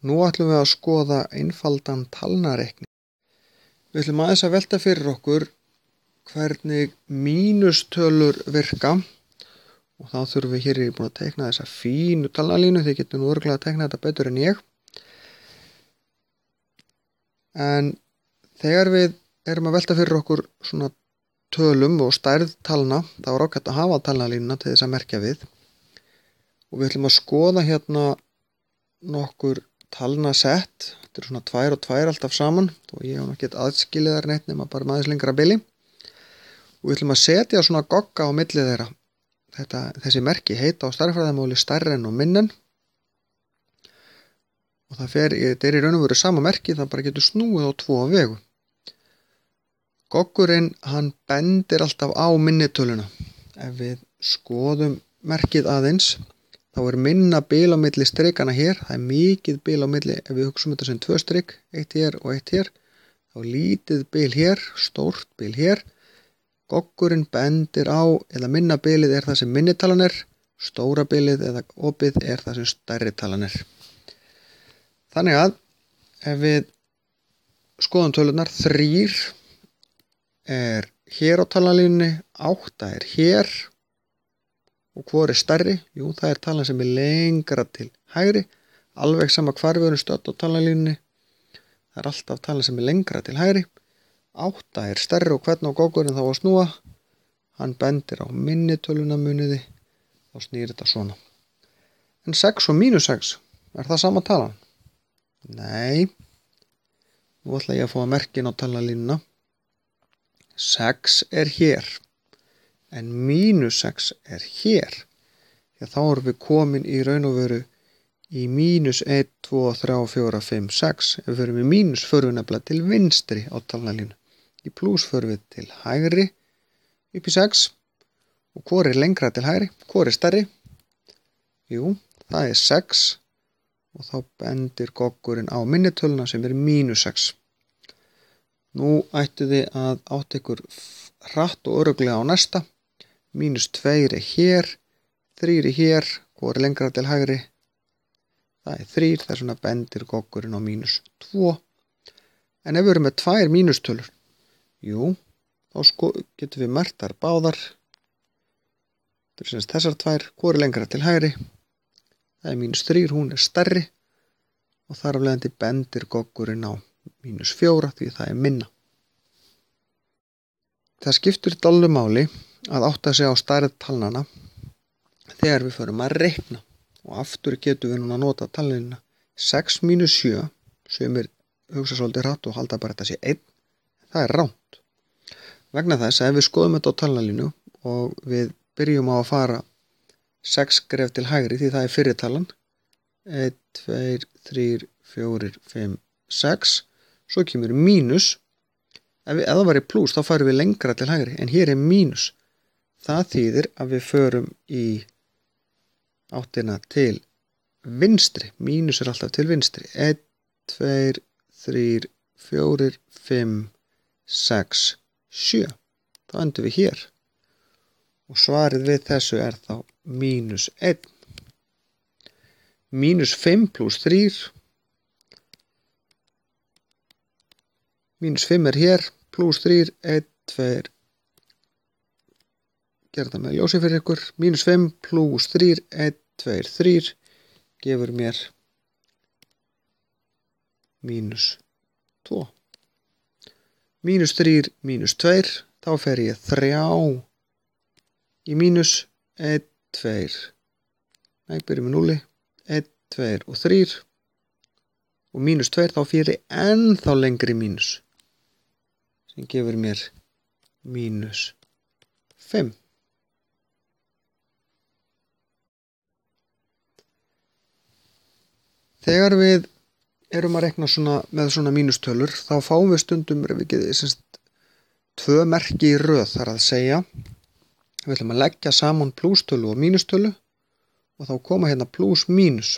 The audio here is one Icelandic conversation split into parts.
Nú ætlum við að skoða einfaldan talnareikning. Við ætlum aðeins að velta fyrir okkur hvernig mínustölur virka og þá þurfum við hér búin að teikna þessa fínu talnalínu. Þið getur nú örugglega að teikna þetta betur en ég. En þegar við erum að velta fyrir okkur svona tölum og stærð talna, þá er ágætt að hafa talnalínuna til þess að merkja við. Og við ætlum að skoða hérna nokkur talnasett. Þetta eru svona 2 og 2 alltaf saman og ég hef nú ekkert aðskilið þar neitt nema bara með aðeins lengra bili. Og við ætlum að setja svona gogga á milli þeirra. Þessi merki heita á stærðfræðimáli stærri en og minn en. Og þetta er í raun og veru sama merki, það bara getur snúið á 2 vegu. Goggurinn, hann bendir alltaf á minnitöluna. Ef við skoðum merkið aðeins, þá er minna bil á milli strikana hér. Það er mikið bil á milli, ef við hugsum þetta sem 2 strik, eitt hér og eitt hér. Þá lítið bil hér, stórt bil hér. Goggurinn bendir á, eða minna bilið er það sem minnitalan er, stóra bilið eða opið er það sem stærri talan er. Þannig að, ef við skoðum tölunar, 3 er hér á talnalínunni, 8 er hér og hvor er stærri? Jú, það er talan sem er lengra til hægri, alveg sama hvar við erum stödd á talnalínunni. Það er alltaf talan sem er lengra til hægri. 8 er stærri og hvern á goggurinn þá að snúa. Hann bendir á minnitöluna muniði, þá snýr þetta svona. En 6 og mínus 6, er það sama talan? Nei, nú ætla ég að fá að merkin á talnalínuna. 6 er hér, en mínus 6 er hér. Því að þá erum við komin í raun og veru í mínus 1, 2, 3, 4, 5, 6. Ef við erum í mínus förum við nefnilega til vinstri á talnalínu. Í plús förum við til hægri upp í 6. Og hvor er lengra til hægri? Hvor er stærri? Jú, það er 6. Og þá bendir goggurinn á minnitöluna sem er mínus 6. Nú ættu þið að átta ykkur hratt og örugglega á næsta. Mínus 2 er hér, 3 er hér, hvor er lengra til hægri? Það er 3, þess vegna bendir goggurinn á mínus 2. En ef við erum með 2 mínustölur, jú, þá getum við merkt þar báðar. Þetta er sem sagt þessar 2, hvor er lengra til hægri? Það er mínus 3, hún er stærri og þar af leiðandi bendir goggurinn á mínus 4 því það er minna. Það skiptir dálítið máli að átta sig á stærð talnana þegar við förum að reikna. Og aftur getum við núna að nota talnina 6 mínus 7, sumir hugsa svolítið hratt og halda bara þetta sé 1. Það er rangt. Vegna þess að ef við skoðum þetta á talnalínu og við byrjum á að fara 6 skref til hægri því það er fyrri talan. 1, 2, 3, 4, 5, 6. Svo kemur mínus. Ef það væri plús þá færum við lengra til hægri en hér er mínus. Það þýðir að við förum í áttina til vinstri. Mínus er alltaf til vinstri. 1, 2, 3, 4, 5, 6, 7. Þá endum við hér. Og svarið við þessu er þá mínus 1. Mínus 5 pluss 3. Mínus 5 er hér, pluss 3, 1, 2. Gerð það með ljósi fyrir ykkur. Mínus 5 pluss 3, 1, 2, 3. Gefur mér mínus 2. Mínus 3, mínus 2. Þá fer ég 3 í mínus 1, 2. Nei, byrjum með 0. 1, 2 og 3. Og mínus 2 þá fer ég ennþá lengri mínus. Sem gefur mér mínus 5. Þegar við erum að reikna með svona mínustölur, þá fáum við stundum 2 merki í röð, þar að segja. Við ætlum að leggja saman plústölu og mínustölu og þá koma hérna plús mínus.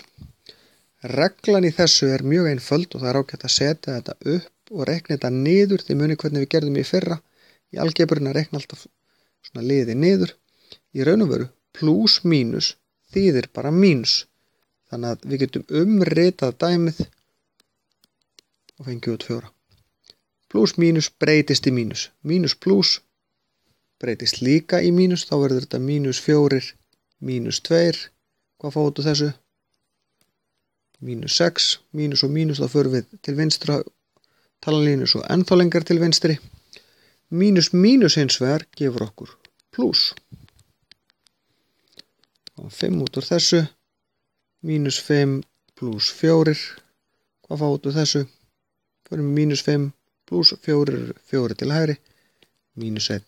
Reglan í þessu er mjög einföld og það er ágætt að setja þetta upp og reikna þetta niður. Þið munið hvernig við gerðum í fyrra. Í algebrunni að reikna alltaf svona liði niður. Í raun og veru plús mínus þýðir bara mínus. Þannig að við getum umritað dæmið og fengi út 4. Plús mínus breytist í mínus. Mínus plús breytist líka í mínus, þá verður þetta mínus 4, mínus 2. Hvað fá út úr þessu? Mínus 6, mínus og mínus, þá förum við til vinstra talanlínu svo ennþá lengar til vinstri. Mínus mínus hins vegar gefur okkur plús. 5 út úr þessu, mínus 5 plús 4. Hvað fá út úr þessu? Förum við mínus 5 plús 4, 4 til hægri, mínus 1.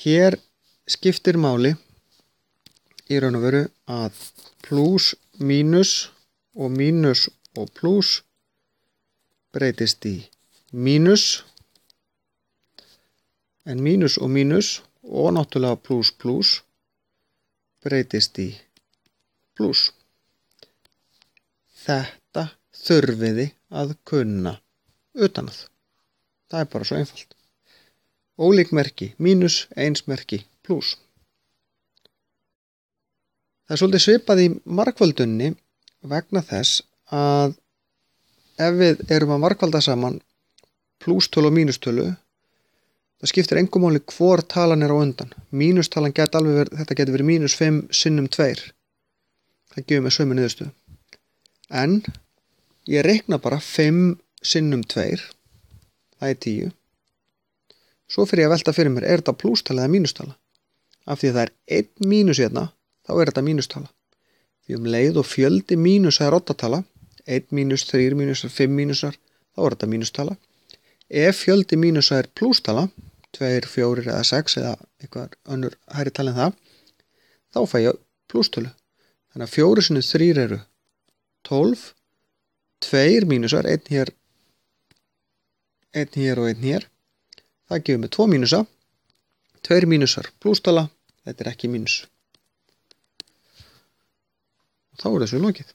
Hér skiptir máli í raun og veru að plús, mínus og plús breytist í mínus, en mínus og náttúrulega plús breytist í plús. Þetta þurfiði að kunna utanað. Það er bara svo einfalt. Ólík merki mínus, eins merki plús. Það er svolítið svipað í margföldunni vegna þess að ef við erum að margfalda saman plústölu og mínustölu, það skiptir engu máli hvor talan er á undan. Mínustalan þetta getur verið mínus 5 sinnum 2. Það gefur mig sömu niðurstöðu. En ég reikna bara 5 sinnum 2, það er 10. Svo fyrir ég að velta fyrir mér, er þetta plústala eða mínustala? Af því að það er 1 mínus hérna, þá er þetta mínustala. Því leið og fjöldi mínusa er oddatala, 1 mínus, 3 mínusar, 5 mínusar, þá er þetta mínustala. Ef fjöldi mínusa er plústala, 2, 4 eða 6 eða eitthvað önnur hærri tala en það, þá fæ ég plústölu. Þannig að 4 sinnum 3 eru 12, 2 mínusar, 1 hér og 1 hér. Það gefur mig 2 mínusa, 2 mínusar plústala, þetta er ekki mínus. Og þá er þessu lokið.